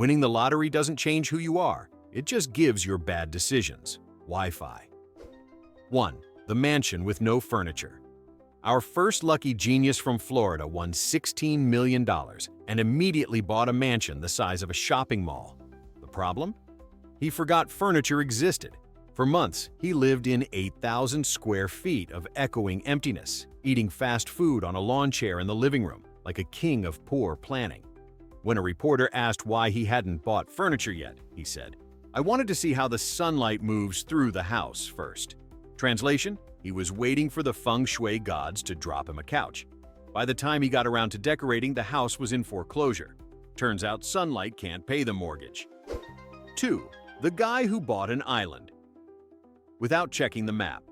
Winning the lottery doesn't change who you are, it just gives your bad decisions. Wi-Fi. 1. The mansion with no furniture. Our first lucky genius from Florida won $16 million and immediately bought a mansion the size of a shopping mall. The problem? He forgot furniture existed. For months, he lived in 8,000 square feet of echoing emptiness, eating fast food on a lawn chair in the living room, like a king of poor planning. When a reporter asked why he hadn't bought furniture yet, he said, "I wanted to see how the sunlight moves through the house first." Translation: he was waiting for the feng shui gods to drop him a couch. By the time he got around to decorating, the house was in foreclosure. Turns out sunlight can't pay the mortgage. 2. The guy who bought an island. Without checking the map.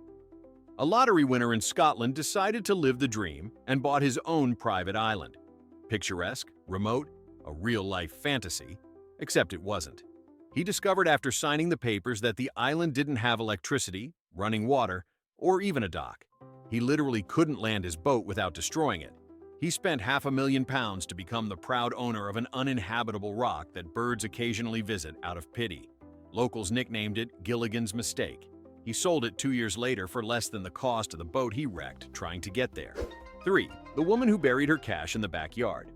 A lottery winner in Scotland decided to live the dream and bought his own private island. Picturesque, remote, a real-life fantasy, except it wasn't. He discovered after signing the papers that the island didn't have electricity, running water, or even a dock. He literally couldn't land his boat without destroying it. He spent £500,000 to become the proud owner of an uninhabitable rock that birds occasionally visit out of pity. Locals nicknamed it Gilligan's Mistake. He sold it 2 years later for less than the cost of the boat he wrecked trying to get there. 3. The woman who buried her cash in the backyard.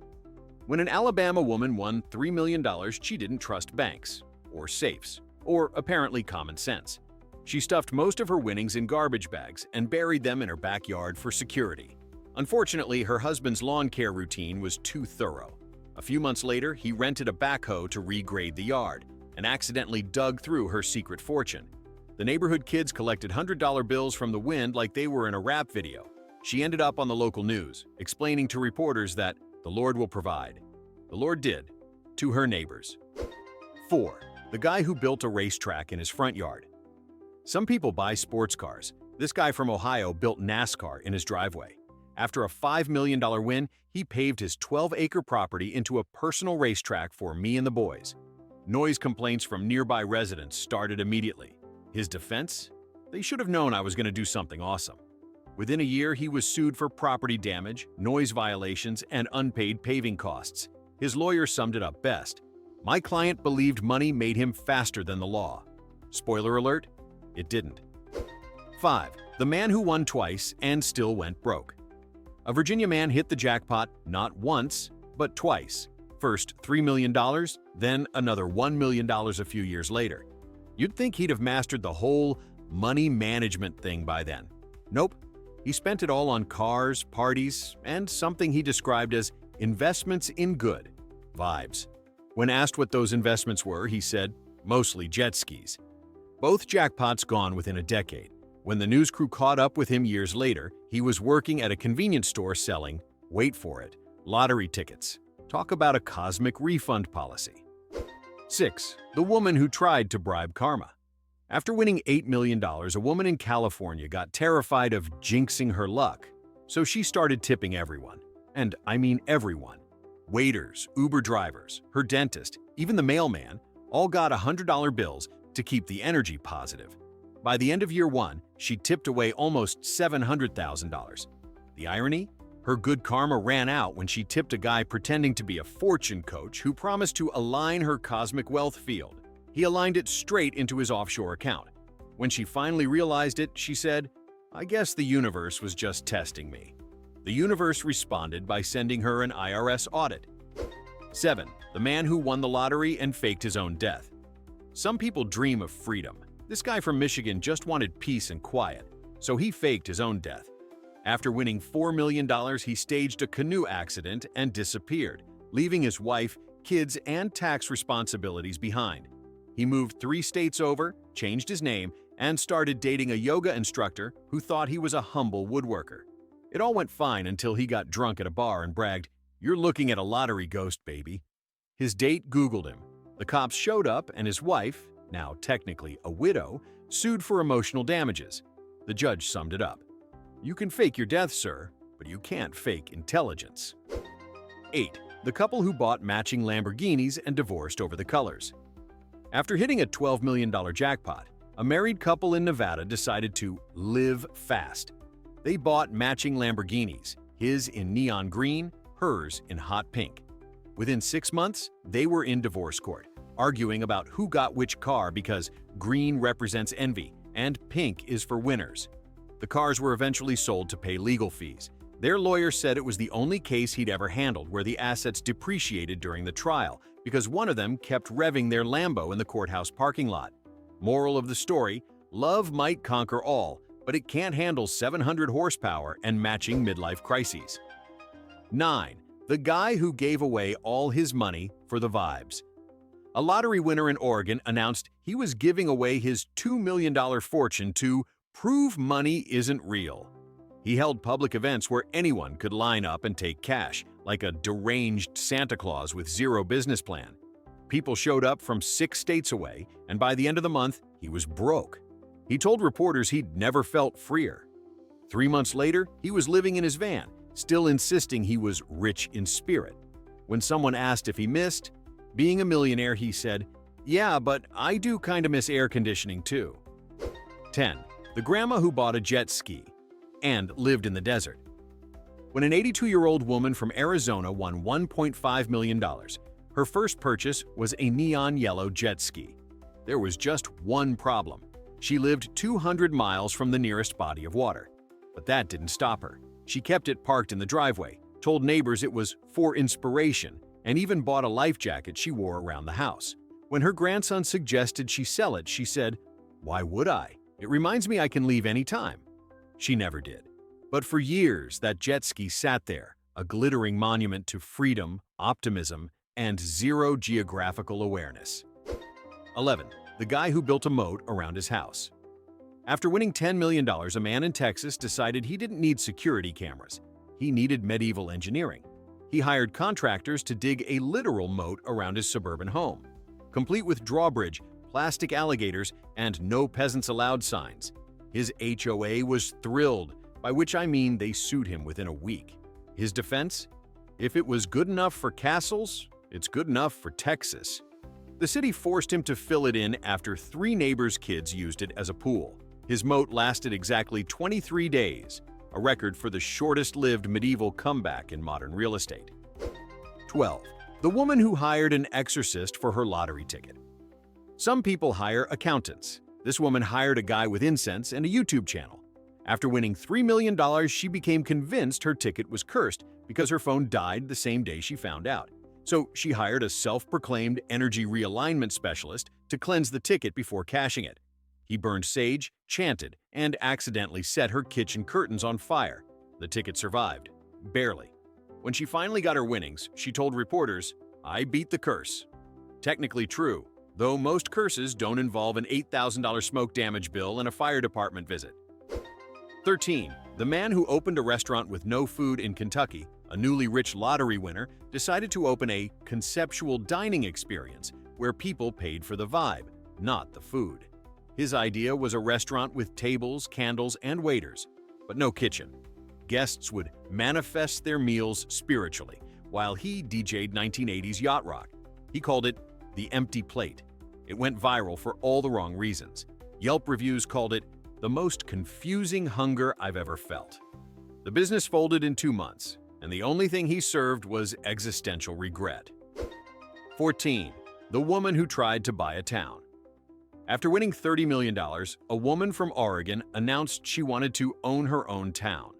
When an Alabama woman won $3 million, she didn't trust banks, or safes, or apparently common sense. She stuffed most of her winnings in garbage bags and buried them in her backyard for security. Unfortunately, her husband's lawn care routine was too thorough. A few months later, he rented a backhoe to regrade the yard and accidentally dug through her secret fortune. The neighborhood kids collected $100 bills from the wind like they were in a rap video. She ended up on the local news, explaining to reporters that the Lord will provide. The Lord did, to her neighbors. 4. The guy who built a racetrack in his front yard. Some people buy sports cars. This guy from Ohio built NASCAR in his driveway. After a $5 million win, he paved his 12-acre property into a personal racetrack for me and the boys. Noise complaints from nearby residents started immediately. His defense? They should have known I was going to do something awesome. Within a year, he was sued for property damage, noise violations, and unpaid paving costs. His lawyer summed it up best. My client believed money made him faster than the law. Spoiler alert, it didn't. 5. The man who won twice and still went broke. A Virginia man hit the jackpot not once, but twice. First $3 million, then another $1 million a few years later. You'd think he'd have mastered the whole money management thing by then. Nope. He spent it all on cars, parties, and something he described as investments in good vibes. When asked what those investments were, he said, mostly jet skis. Both jackpots gone within a decade. When the news crew caught up with him years later, he was working at a convenience store selling, wait for it, lottery tickets. Talk about a cosmic refund policy. 6. The woman who tried to bribe karma. After winning $8 million, a woman in California got terrified of jinxing her luck, so she started tipping everyone. And I mean everyone. Waiters, Uber drivers, her dentist, even the mailman, all got $100 bills to keep the energy positive. By the end of year 1, she tipped away almost $700,000. The irony? Her good karma ran out when she tipped a guy pretending to be a fortune coach who promised to align her cosmic wealth field. He aligned it straight into his offshore account. When she finally realized it, she said, "I guess the universe was just testing me." The universe responded by sending her an IRS audit. 7. The man who won the lottery and faked his own death. Some people dream of freedom. This guy from Michigan just wanted peace and quiet, so he faked his own death. After winning $4 million, he staged a canoe accident and disappeared, leaving his wife, kids, and tax responsibilities behind. He moved 3 states over, changed his name, and started dating a yoga instructor who thought he was a humble woodworker. It all went fine until he got drunk at a bar and bragged, "You're looking at a lottery ghost, baby." His date Googled him. The cops showed up and his wife, now technically a widow, sued for emotional damages. The judge summed it up. "You can fake your death, sir, but you can't fake intelligence." 8. The couple who bought matching Lamborghinis and divorced over the colors. After hitting a $12 million jackpot, a married couple in Nevada decided to live fast. They bought matching Lamborghinis, his in neon green, hers in hot pink. Within 6 months, they were in divorce court, arguing about who got which car because green represents envy and pink is for winners. The cars were eventually sold to pay legal fees. Their lawyer said it was the only case he'd ever handled where the assets depreciated during the trial because one of them kept revving their Lambo in the courthouse parking lot. Moral of the story, love might conquer all, but it can't handle 700 horsepower and matching midlife crises. 9. The guy who gave away all his money for the vibes. A lottery winner in Oregon announced he was giving away his $2 million fortune to prove money isn't real. He held public events where anyone could line up and take cash, like a deranged Santa Claus with zero business plan. People showed up from 6 states away, and by the end of the month, he was broke. He told reporters he'd never felt freer. 3 months later, he was living in his van, still insisting he was rich in spirit. When someone asked if he missed being a millionaire, he said, "Yeah, but I do kind of miss air conditioning too." 10. The grandma who bought a jet ski and lived in the desert. When an 82-year-old woman from Arizona won $1.5 million, her first purchase was a neon yellow jet ski. There was just one problem. She lived 200 miles from the nearest body of water. But that didn't stop her. She kept it parked in the driveway, told neighbors it was for inspiration, and even bought a life jacket she wore around the house. When her grandson suggested she sell it, she said, "Why would I? It reminds me I can leave any time." She never did. But for years, that jet ski sat there, a glittering monument to freedom, optimism, and zero geographical awareness. 11. The guy who built a moat around his house. After winning $10 million, a man in Texas decided he didn't need security cameras. He needed medieval engineering. He hired contractors to dig a literal moat around his suburban home, complete with drawbridge, plastic alligators, and "No peasants allowed" signs. His HOA was thrilled, by which I mean they sued him within a week. His defense? If it was good enough for castles, it's good enough for Texas. The city forced him to fill it in after 3 neighbors' kids used it as a pool. His moat lasted exactly 23 days, a record for the shortest-lived medieval comeback in modern real estate. 12. The woman who hired an exorcist for her lottery ticket. Some people hire accountants. This woman hired a guy with incense and a YouTube channel. After winning $3 million, she became convinced her ticket was cursed because her phone died the same day she found out. So she hired a self-proclaimed energy realignment specialist to cleanse the ticket before cashing it. He burned sage, chanted, and accidentally set her kitchen curtains on fire. The ticket survived. Barely. When she finally got her winnings, she told reporters, "I beat the curse." Technically true, though most curses don't involve an $8,000 smoke damage bill and a fire department visit. 13. The man who opened a restaurant with no food in Kentucky, a newly rich lottery winner, decided to open a conceptual dining experience where people paid for the vibe, not the food. His idea was a restaurant with tables, candles, and waiters, but no kitchen. Guests would manifest their meals spiritually, while he DJ'd 1980s yacht rock. He called it the empty plate. It went viral for all the wrong reasons. Yelp reviews called it the most confusing hunger I've ever felt. The business folded in 2 months, and the only thing he served was existential regret. 14. The woman who tried to buy a town. After winning $30 million, a woman from Oregon announced she wanted to own her own town.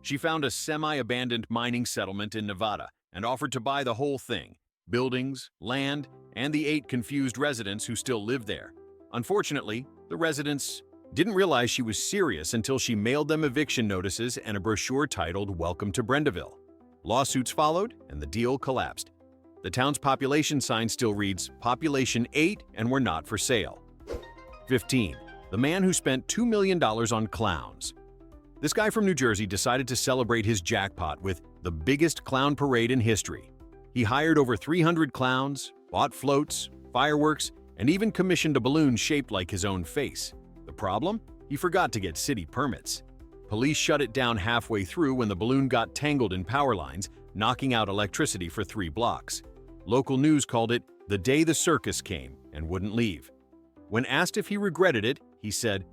She found a semi-abandoned mining settlement in Nevada and offered to buy the whole thing: buildings, land, and the 8 confused residents who still lived there. Unfortunately, the residents didn't realize she was serious until she mailed them eviction notices and a brochure titled "Welcome to Brendaville." Lawsuits followed, and the deal collapsed. The town's population sign still reads, "Population 8 and we're not for sale." 15. The man who spent $2 million on clowns. This guy from New Jersey decided to celebrate his jackpot with the biggest clown parade in history. He hired over 300 clowns, bought floats, fireworks, and even commissioned a balloon shaped like his own face. The problem? He forgot to get city permits. Police shut it down halfway through when the balloon got tangled in power lines, knocking out electricity for 3 blocks. Local news called it the day the circus came and wouldn't leave. When asked if he regretted it, he said,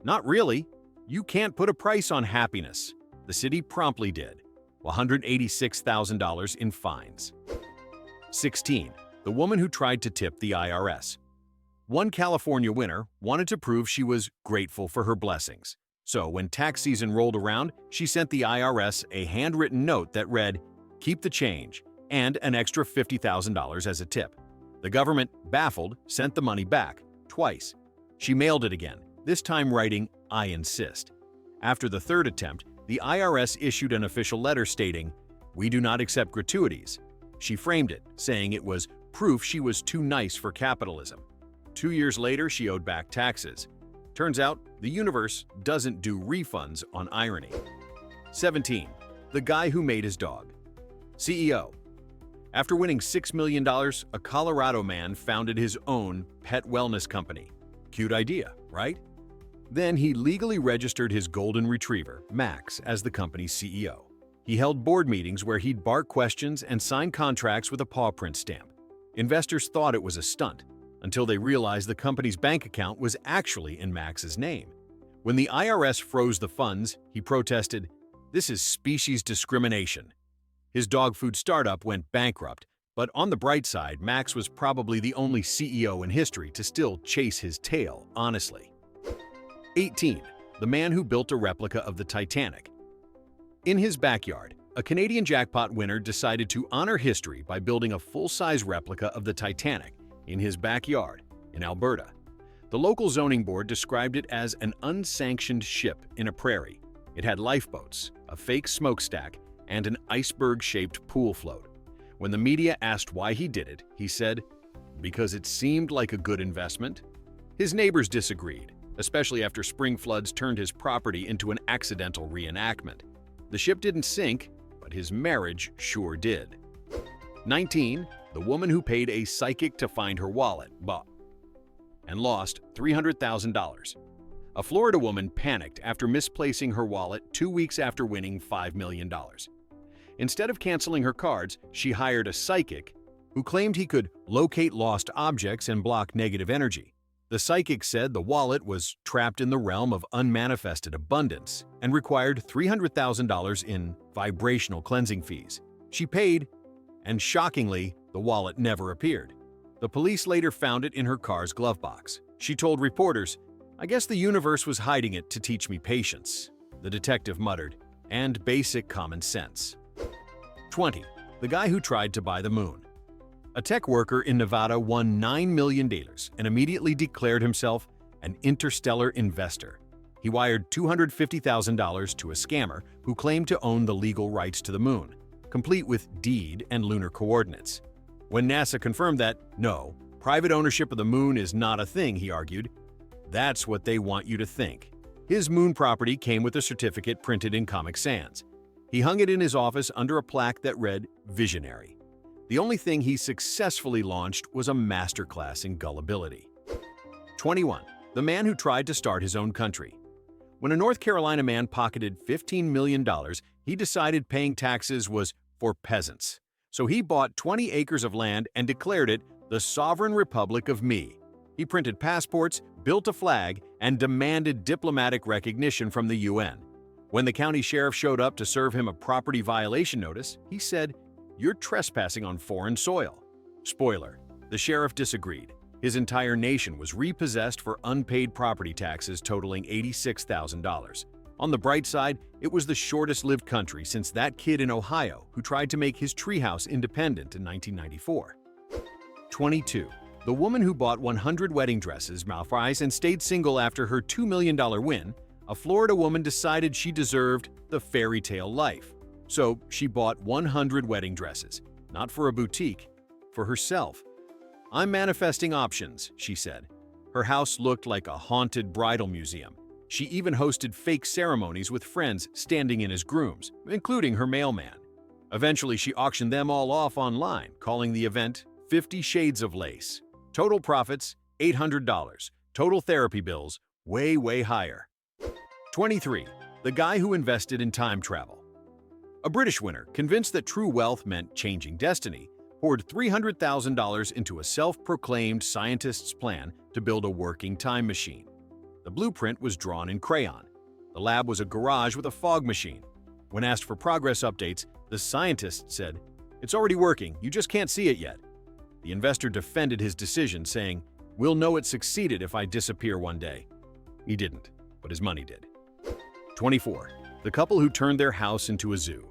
"Not really. You can't put a price on happiness." The city promptly did, $186,000 in fines. 16. The woman who tried to tip the IRS. One California winner wanted to prove she was grateful for her blessings. So when tax season rolled around, she sent the IRS a handwritten note that read, "Keep the change," and an extra $50,000 as a tip. The government, baffled, sent the money back, twice. She mailed it again, this time writing, "I insist." After the third attempt, the IRS issued an official letter stating, "We do not accept gratuities." She framed it, saying it was proof she was too nice for capitalism. 2 years later, she owed back taxes. Turns out, the universe doesn't do refunds on irony. 17. The guy who made his dog. CEO. After winning $6 million, a Colorado man founded his own pet wellness company. Cute idea, right? Then he legally registered his golden retriever, Max, as the company's CEO. He held board meetings where he'd bark questions and sign contracts with a paw print stamp. Investors thought it was a stunt, until they realized the company's bank account was actually in Max's name. When the IRS froze the funds, he protested, "This is species discrimination." His dog food startup went bankrupt, but on the bright side, Max was probably the only CEO in history to still chase his tail honestly. 18. The man who built a replica of the Titanic. In his backyard, a Canadian jackpot winner decided to honor history by building a full-size replica of the Titanic in his backyard in Alberta. The local zoning board described it as an unsanctioned ship in a prairie. It had lifeboats, a fake smokestack, and an iceberg-shaped pool float. When the media asked why he did it, he said, "Because it seemed like a good investment." His neighbors disagreed, especially after spring floods turned his property into an accidental reenactment. The ship didn't sink, but his marriage sure did. 19. The woman who paid a psychic to find her wallet, and lost $300,000. A Florida woman panicked after misplacing her wallet 2 weeks after winning $5 million. Instead of canceling her cards, she hired a psychic who claimed he could locate lost objects and block negative energy. The psychic said the wallet was trapped in the realm of unmanifested abundance and required $300,000 in vibrational cleansing fees. She paid, and shockingly, the wallet never appeared. The police later found it in her car's glove box. She told reporters, "I guess the universe was hiding it to teach me patience," the detective muttered, "and basic common sense." 20. The guy who tried to buy the moon. A tech worker in Nevada won $9 million and immediately declared himself an interstellar investor. He wired $250,000 to a scammer who claimed to own the legal rights to the moon, complete with deed and lunar coordinates. When NASA confirmed that, no, private ownership of the moon is not a thing, he argued. That's what they want you to think. His moon property came with a certificate printed in Comic Sans. He hung it in his office under a plaque that read, "Visionary." The only thing he successfully launched was a masterclass in gullibility. 21. The man who tried to start his own country. When a North Carolina man pocketed $15 million, he decided paying taxes was for peasants. So he bought 20 acres of land and declared it the Sovereign Republic of Me. He printed passports, built a flag, and demanded diplomatic recognition from the UN. When the county sheriff showed up to serve him a property violation notice, he said, "You're trespassing on foreign soil." Spoiler, the sheriff disagreed. His entire nation was repossessed for unpaid property taxes totaling $86,000. On the bright side, it was the shortest-lived country since that kid in Ohio who tried to make his treehouse independent in 1994. 22. The woman who bought 100 wedding dresses, malfries, and stayed single after her $2 million win, a Florida woman decided she deserved the fairy tale life. So she bought 100 wedding dresses, not for a boutique, for herself. "I'm manifesting options," she said. Her house looked like a haunted bridal museum. She even hosted fake ceremonies with friends standing in as grooms, including her mailman. Eventually, she auctioned them all off online, calling the event 50 Shades of Lace. Total profits, $800. Total therapy bills, way, way higher. 23. The guy who invested in time travel. A British winner, convinced that true wealth meant changing destiny, poured $300,000 into a self-proclaimed scientist's plan to build a working time machine. The blueprint was drawn in crayon. The lab was a garage with a fog machine. When asked for progress updates, the scientist said, It's already working, you just can't see it yet. The investor defended his decision, saying, "We'll know it succeeded if I disappear one day." He didn't, but his money did. 24. The couple who turned their house into a zoo.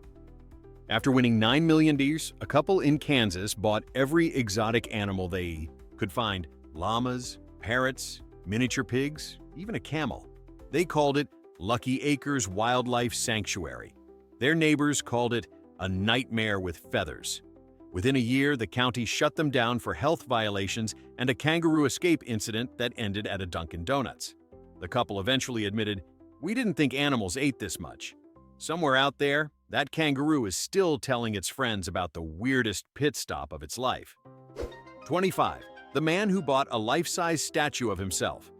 After winning $9 million, a couple in Kansas bought every exotic animal they could find: llamas, parrots, miniature pigs, even a camel. They called it Lucky Acres Wildlife Sanctuary. Their neighbors called it a nightmare with feathers. Within a year, the county shut them down for health violations and a kangaroo escape incident that ended at a Dunkin' Donuts. The couple eventually admitted, "We didn't think animals ate this much." Somewhere out there, that kangaroo is still telling its friends about the weirdest pit stop of its life. 25. The man who bought a life-size statue of himself.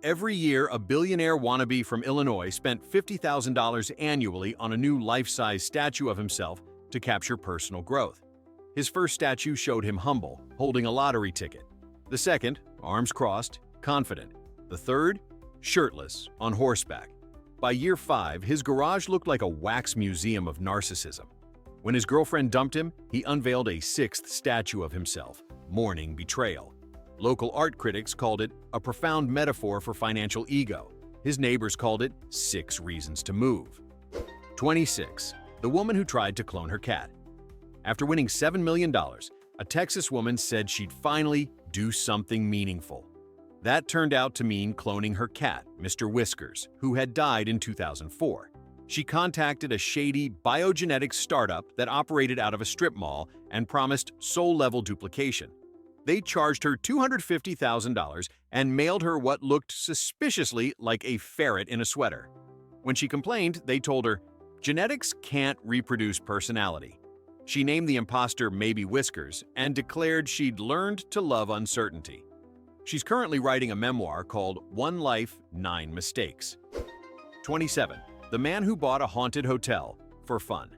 Every year, a billionaire wannabe from Illinois spent $50,000 annually on a new life-size statue of himself to capture personal growth. His first statue showed him humble, holding a lottery ticket. The second, arms crossed, confident. The third, shirtless, on horseback. By year 5, his garage looked like a wax museum of narcissism. When his girlfriend dumped him, he unveiled a sixth statue of himself, mourning betrayal. Local art critics called it a profound metaphor for financial ego. His neighbors called it 6 reasons to move. 26. The woman who tried to clone her cat. After winning $7 million, a Texas woman said she'd finally do something meaningful. That turned out to mean cloning her cat, Mr. Whiskers, who had died in 2004. She contacted a shady biogenetics startup that operated out of a strip mall and promised soul-level duplication. They charged her $250,000 and mailed her what looked suspiciously like a ferret in a sweater. When she complained, they told her, "Genetics can't reproduce personality." She named the imposter Maybe Whiskers and declared she'd learned to love uncertainty. She's currently writing a memoir called One Life, 9 Mistakes. 27. The man who bought a haunted hotel for fun.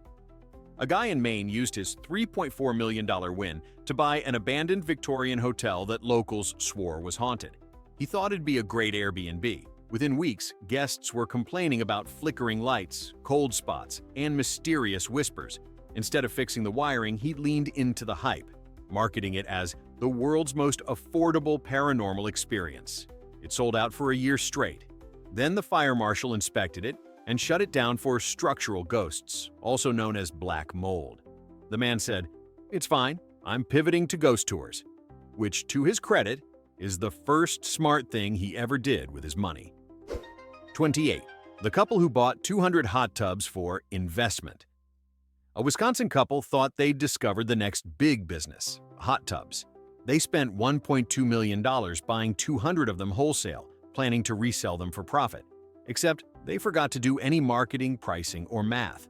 A guy in Maine used his $3.4 million win to buy an abandoned Victorian hotel that locals swore was haunted. He thought it'd be a great Airbnb. Within weeks, guests were complaining about flickering lights, cold spots, and mysterious whispers. Instead of fixing the wiring, he leaned into the hype, marketing it as the world's most affordable paranormal experience. It sold out for a year straight. Then the fire marshal inspected it and shut it down for structural ghosts, also known as black mold. The man said, "It's fine, I'm pivoting to ghost tours," which, to his credit, is the first smart thing he ever did with his money. 28. The couple who bought 200 hot tubs for investment. A Wisconsin couple thought they'd discovered the next big business, hot tubs. They spent $1.2 million buying 200 of them wholesale, planning to resell them for profit. Except they forgot to do any marketing, pricing, or math.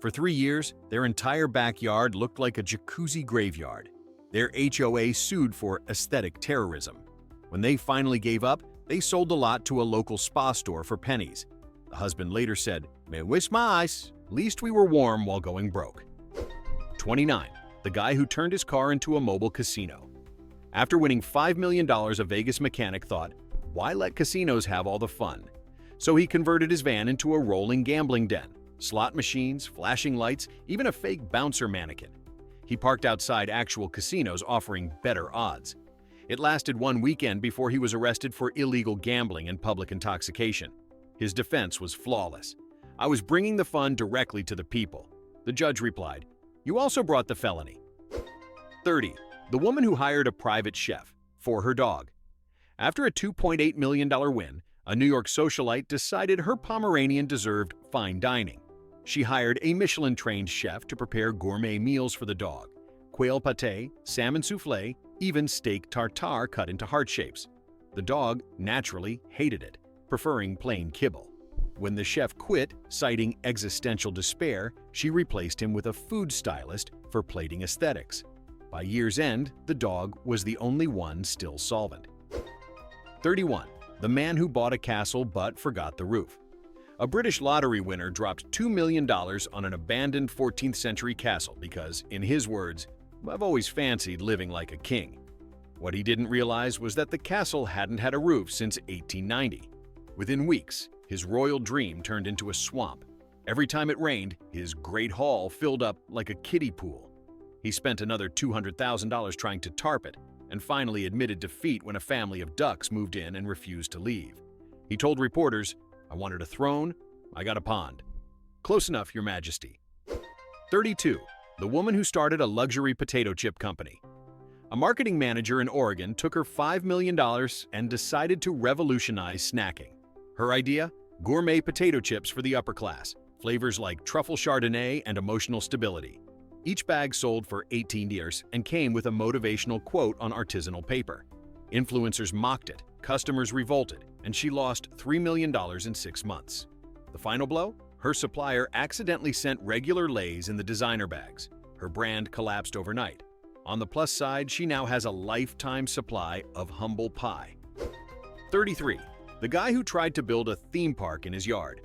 For 3 years, their entire backyard looked like a jacuzzi graveyard. Their HOA sued for aesthetic terrorism. When they finally gave up, they sold the lot to a local spa store for pennies. The husband later said, "Me wish my eyes, least we were warm while going broke." 29. The guy who turned his car into a mobile casino. After winning $5 million, a Vegas mechanic thought, why let casinos have all the fun? So he converted his van into a rolling gambling den. Slot machines, flashing lights, even a fake bouncer mannequin. He parked outside actual casinos offering better odds. It lasted 1 weekend before he was arrested for illegal gambling and public intoxication. His defense was flawless. "I was bringing the fun directly to the people." The judge replied, "You also brought the felony." 30. The woman who hired a private chef for her dog. After a $2.8 million win, a New York socialite decided her Pomeranian deserved fine dining. She hired a Michelin-trained chef to prepare gourmet meals for the dog: quail pâté, salmon soufflé, even steak tartare cut into heart shapes. The dog naturally hated it, preferring plain kibble. When the chef quit, citing existential despair, she replaced him with a food stylist for plating aesthetics. By year's end, the dog was the only one still solvent. 31. The man who bought a castle but forgot the roof. A British lottery winner dropped $2 million on an abandoned 14th century castle because, in his words, "I've always fancied living like a king." What he didn't realize was that the castle hadn't had a roof since 1890. Within weeks, his royal dream turned into a swamp. Every time it rained, his great hall filled up like a kiddie pool. He spent another $200,000 trying to tarp it, and finally admitted defeat when a family of ducks moved in and refused to leave. He told reporters, "I wanted a throne, I got a pond." Close enough, Your Majesty. 32. The woman who started a luxury potato chip company. A marketing manager in Oregon took her $5 million and decided to revolutionize snacking. Her idea? Gourmet potato chips for the upper class, flavors like truffle chardonnay and emotional stability. Each bag sold for $18 and came with a motivational quote on artisanal paper. Influencers mocked it, customers revolted, and she lost $3 million in 6 months. The final blow? Her supplier accidentally sent regular Lay's in the designer bags. Her brand collapsed overnight. On the plus side, she now has a lifetime supply of humble pie. 33. The guy who tried to build a theme park in his yard.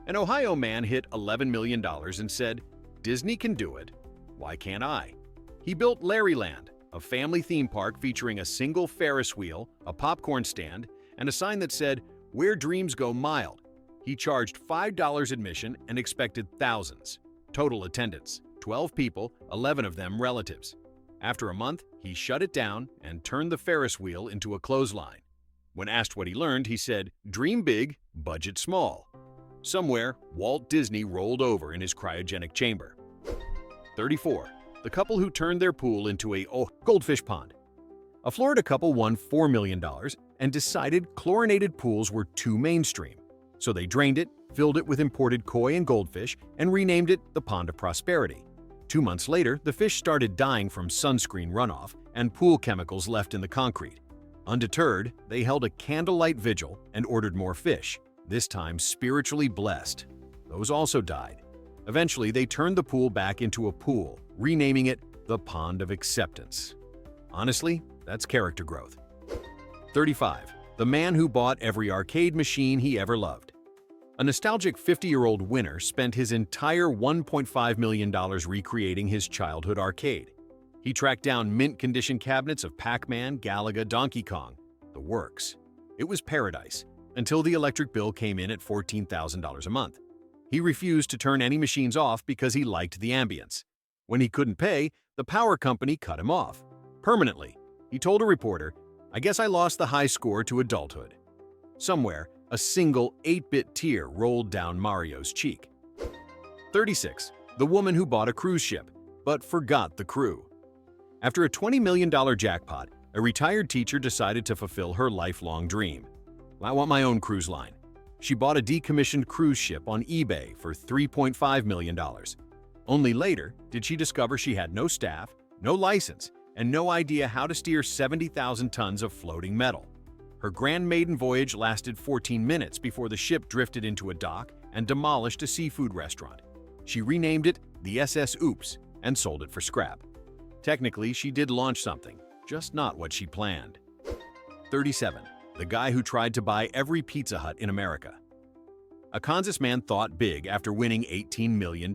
An Ohio man hit $11 million and said, "Disney can do it. Why can't I?" He built Larryland, a family theme park featuring a single Ferris wheel, a popcorn stand, and a sign that said, "Where dreams go mild." He charged $5 admission and expected thousands. Total attendance, 12 people, 11 of them relatives. After a month, he shut it down and turned the Ferris wheel into a clothesline. When asked what he learned, he said, "Dream big, budget small." Somewhere, Walt Disney rolled over in his cryogenic chamber. 34. The couple who turned their pool into a goldfish pond. A Florida couple won $4 million and decided chlorinated pools were too mainstream. So they drained it, filled it with imported koi and goldfish, and renamed it the Pond of Prosperity. 2 months later, the fish started dying from sunscreen runoff and pool chemicals left in the concrete. Undeterred, they held a candlelight vigil and ordered more fish, this time spiritually blessed. Those also died. Eventually, they turned the pool back into a pool, renaming it the Pond of Acceptance. Honestly, that's character growth. 35. The man who bought every arcade machine he ever loved. A nostalgic 50-year-old winner spent his entire $1.5 million recreating his childhood arcade. He tracked down mint-condition cabinets of Pac-Man, Galaga, Donkey Kong, the works. It was paradise, until the electric bill came in at $14,000 a month. He refused to turn any machines off because he liked the ambience. When he couldn't pay, the power company cut him off. Permanently. He told a reporter, "I guess I lost the high score to adulthood." Somewhere, a single 8-bit tear rolled down Mario's cheek. 36. The woman who bought a cruise ship, but forgot the crew. After a $20 million jackpot, a retired teacher decided to fulfill her lifelong dream. "I want my own cruise line." She bought a decommissioned cruise ship on eBay for $3.5 million. Only later did she discover she had no staff, no license, and no idea how to steer 70,000 tons of floating metal. Her grand maiden voyage lasted 14 minutes before the ship drifted into a dock and demolished a seafood restaurant. She renamed it the SS Oops and sold it for scrap. Technically, she did launch something, just not what she planned. 37. The guy who tried to buy every Pizza Hut in America. A Kansas man thought big after winning $18 million.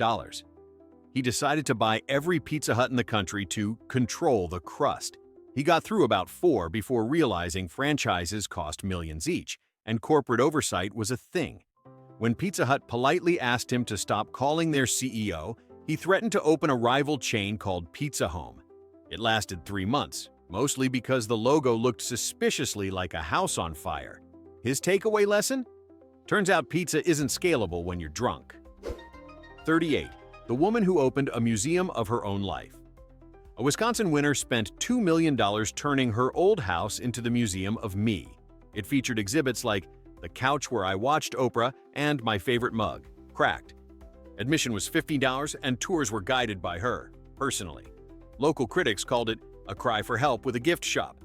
He decided to buy every Pizza Hut in the country to control the crust. He got through about 4 before realizing franchises cost millions each, and corporate oversight was a thing. When Pizza Hut politely asked him to stop calling their CEO, he threatened to open a rival chain called Pizza Home. It lasted 3 months, mostly because the logo looked suspiciously like a house on fire. His takeaway lesson? Turns out pizza isn't scalable when you're drunk. 38. The woman who opened a museum of her own life. A Wisconsin winner spent $2 million turning her old house into the Museum of Me. It featured exhibits like the couch where I watched Oprah and my favorite mug, Cracked. Admission was $15 and tours were guided by her, personally. Local critics called it a cry for help with a gift shop.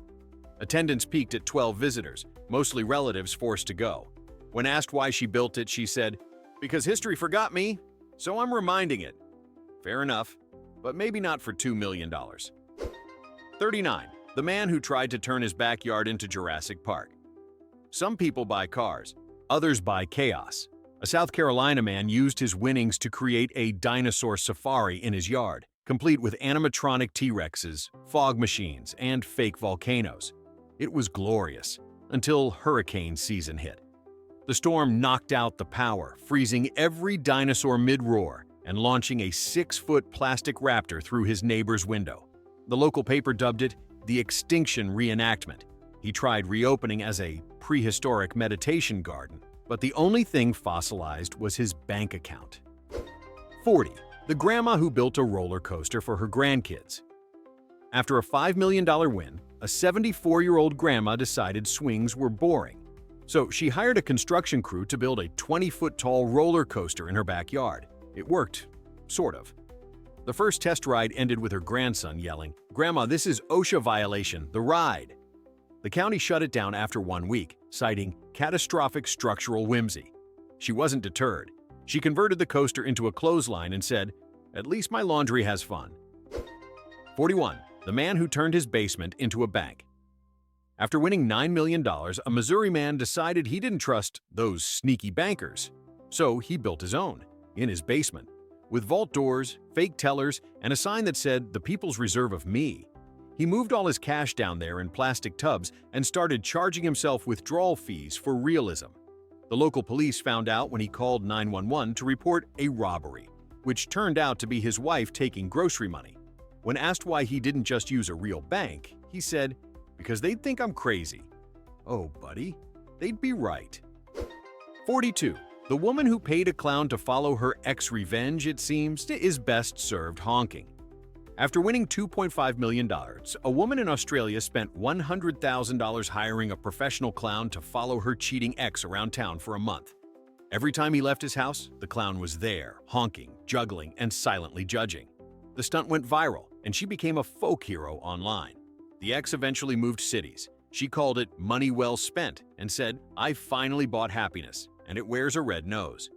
Attendance peaked at 12 visitors, mostly relatives forced to go. When asked why she built it, she said, "Because history forgot me, so I'm reminding it." Fair enough, but maybe not for $2 million. 39. The man who tried to turn his backyard into Jurassic Park. Some people buy cars, others buy chaos. A South Carolina man used his winnings to create a dinosaur safari in his yard, complete with animatronic T-Rexes, fog machines, and fake volcanoes. It was glorious, until hurricane season hit. The storm knocked out the power, freezing every dinosaur mid-roar, and launching a 6-foot plastic raptor through his neighbor's window. The local paper dubbed it the Extinction Reenactment. He tried reopening as a prehistoric meditation garden, but the only thing fossilized was his bank account. 40. The grandma who built a roller coaster for her grandkids. After a $5 million win, a 74-year-old grandma decided swings were boring. So she hired a construction crew to build a 20-foot-tall roller coaster in her backyard. It worked, sort of. The first test ride ended with her grandson yelling, "Grandma, this is OSHA violation, the ride." The county shut it down after 1 week, citing catastrophic structural whimsy. She wasn't deterred. She converted the coaster into a clothesline and said, "At least my laundry has fun." 41. The man who turned his basement into a bank. After winning $9 million, a Missouri man decided he didn't trust those sneaky bankers. So he built his own, in his basement, with vault doors, fake tellers, and a sign that said, "The People's Reserve of Me." He moved all his cash down there in plastic tubs and started charging himself withdrawal fees for realism. The local police found out when he called 911 to report a robbery, which turned out to be his wife taking grocery money. When asked why he didn't just use a real bank, he said, "Because they'd think I'm crazy." Oh, buddy, they'd be right. 42. The woman who paid a clown to follow her ex-revenge, it seems, is best served honking. After winning $2.5 million, a woman in Australia spent $100,000 hiring a professional clown to follow her cheating ex around town for a month. Every time he left his house, the clown was there, honking, juggling, and silently judging. The stunt went viral, and she became a folk hero online. The ex eventually moved cities. She called it money well spent and said, "I finally bought happiness, and it wears a red nose."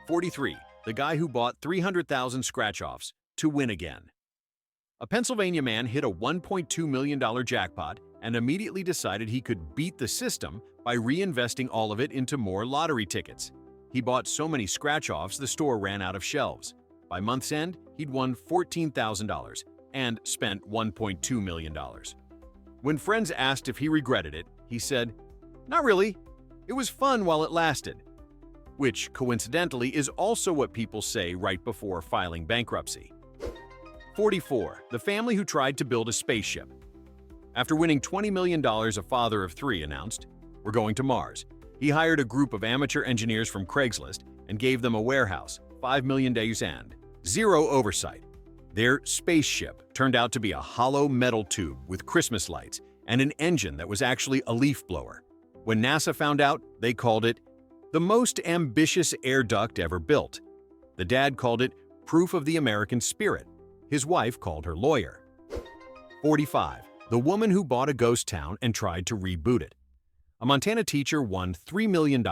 43. The guy who bought 300,000 scratch-offs to win again. A Pennsylvania man hit a $1.2 million jackpot and immediately decided he could beat the system by reinvesting all of it into more lottery tickets. He bought so many scratch-offs the store ran out of shelves. By month's end, he'd won $14,000 and spent $1.2 million. When friends asked if he regretted it, he said, "Not really. It was fun while it lasted." Which, coincidentally, is also what people say right before filing bankruptcy. 44. The family who tried to build a spaceship. After winning $20 million, a father of 3 announced, "We're going to Mars." He hired a group of amateur engineers from Craigslist and gave them a warehouse, $5 million, and zero oversight. Their spaceship turned out to be a hollow metal tube with Christmas lights and an engine that was actually a leaf blower. When NASA found out, they called it the most ambitious air duct ever built. The dad called it proof of the American spirit. His wife called her lawyer. 45. The woman who bought a ghost town and tried to reboot it. A Montana teacher won $3 million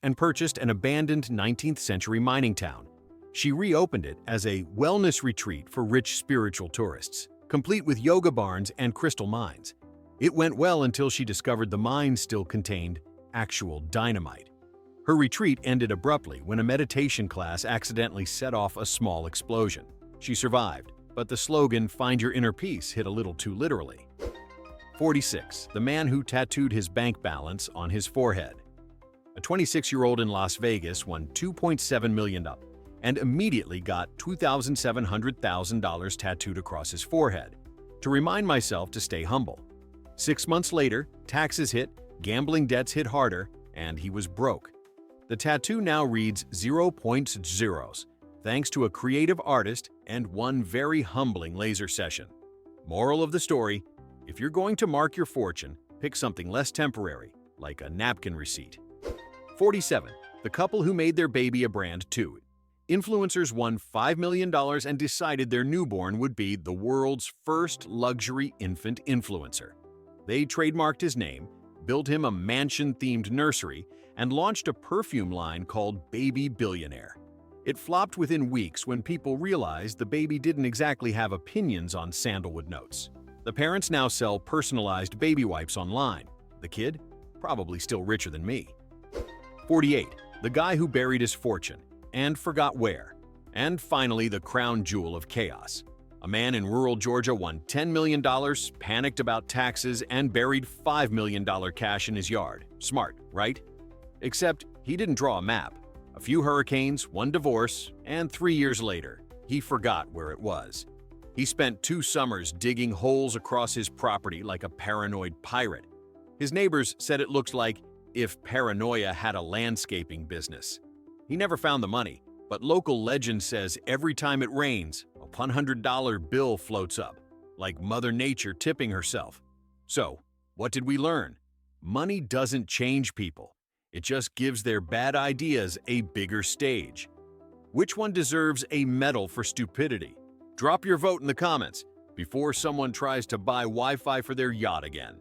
and purchased an abandoned 19th-century mining town. She reopened it as a wellness retreat for rich spiritual tourists, complete with yoga barns and crystal mines. It went well until she discovered the mines still contained actual dynamite. Her retreat ended abruptly when a meditation class accidentally set off a small explosion. She survived, but the slogan, "Find your inner peace," hit a little too literally. 46. The man who tattooed his bank balance on his forehead. A 26-year-old in Las Vegas won $2.7 million and immediately got $2,700,000 tattooed across his forehead. To remind myself to stay humble. 6 months later, taxes hit, gambling debts hit harder, and he was broke. The tattoo now reads 0.0, thanks to a creative artist and one very humbling laser session. Moral of the story, if you're going to mark your fortune, pick something less temporary, like a napkin receipt. 47. The couple who made their baby a brand too. Influencers won $5 million and decided their newborn would be the world's first luxury infant influencer. They trademarked his name, built him a mansion-themed nursery, and launched a perfume line called Baby Billionaire. It flopped within weeks when people realized the baby didn't exactly have opinions on sandalwood notes. The parents now sell personalized baby wipes online. The kid? Probably still richer than me. 48. The guy who buried his fortune and forgot where. And finally, the crown jewel of chaos. A man in rural Georgia won $10 million, panicked about taxes, and buried $5 million cash in his yard. Smart, right? Except he didn't draw a map. A few hurricanes, one divorce, and 3 years later, he forgot where it was. He spent 2 summers digging holes across his property like a paranoid pirate. His neighbors said it looked like if paranoia had a landscaping business. He never found the money, but local legend says every time it rains, a $100 bill floats up, like Mother Nature tipping herself. So, what did we learn? Money doesn't change people. It just gives their bad ideas a bigger stage. Which one deserves a medal for stupidity? Drop your vote in the comments before someone tries to buy Wi-Fi for their yacht again.